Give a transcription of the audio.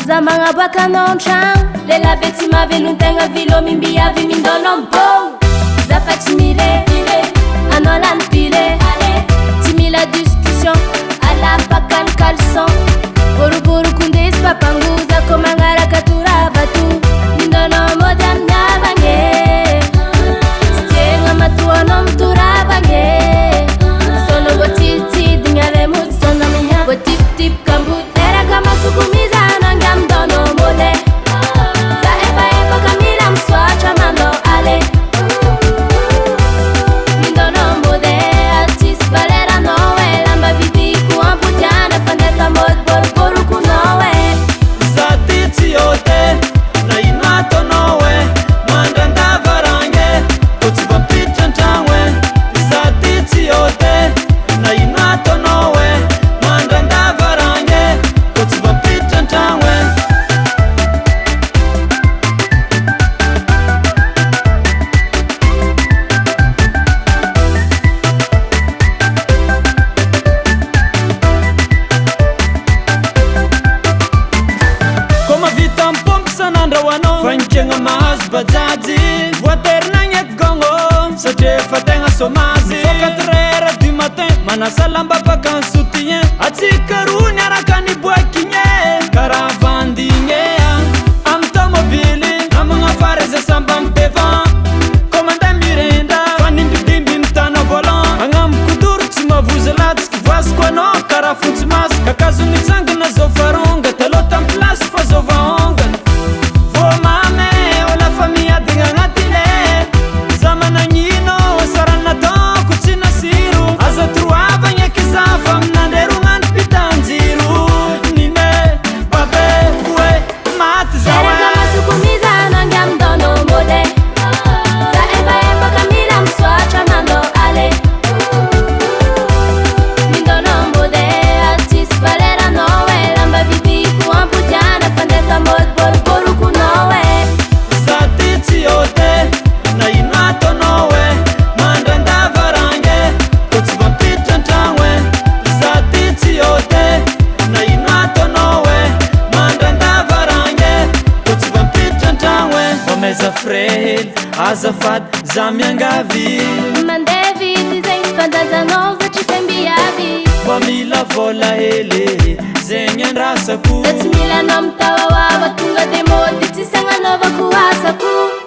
Za magnaboaka anao an-tragno Lela be tsy mahavelon-tegna vilomy mbiavy mindôlo ambô Za fa tsy mile anao lany pile Tsy mila discussion alapaka ny caleçon Boroboroko ndesy papangoza ko magnaraka toravatu Mindôlo mody amin'ny avagne Tsy tiegna matoanao mitoravagny Sono vô tsiditsidigny ave mody sono miha Vô tipitip kambody Eraka masukumiza nangyam dono mode Za efa kamila mswacha mando ale Mindono mode artist valera nowe Lamba vidiku amputiana fandesa mod boru kunowe Za titi yote na inato nowe Mandanda varange Kutsi vampita ntangwe Za titi yote na inato nowe Mandanda varange Kutsi vampita ntangwe Koma vita mpompo sanandrahoanao Fanikegna mahazo bajaji Voaterinagny eky gongo Satria efa tegna somazy Mifoka 4h du matin Manasa lamba baka ny soutien Atsika roa niaraka niboaky igny Karaha vandigny Amy tomobily Namagna fareza samba amy devant Komanda mirenda Fanimbidimby mitana volant Agnambo kodoro tsy mavozy latsiky Vasiko anao karaha fotsy masy Kakazo nitsangana zao faronga Taloha tamy plasy fa zao vaongana Vô mame ola fa miadigna agnatile Za managnino sara nataoko tsy nasiro Aza troavagny eky za fa aminandrerogna ny pitanjiro Nine babe oe maty za Eraka masukumiza nangyam dono mode Za efa kamila mswacha mando ale Mindono mode artist valera nowe Lamba vidiku amputiana fandesa mod boru kunowe Za titi yote na inato nowe Mandanda varange Kutsi vampita ntangwe Za titi yote na inato nowe Mandanda varange Kutsi vampita ntangwe Wameza frehely azafady za miangavy Mandevy zegny fandanjanao za tsy fembiavy Mba mila vola hely zegny andrasako Za tsy mila anao mitawawawa tonga de mody tsy sagnanaovako asako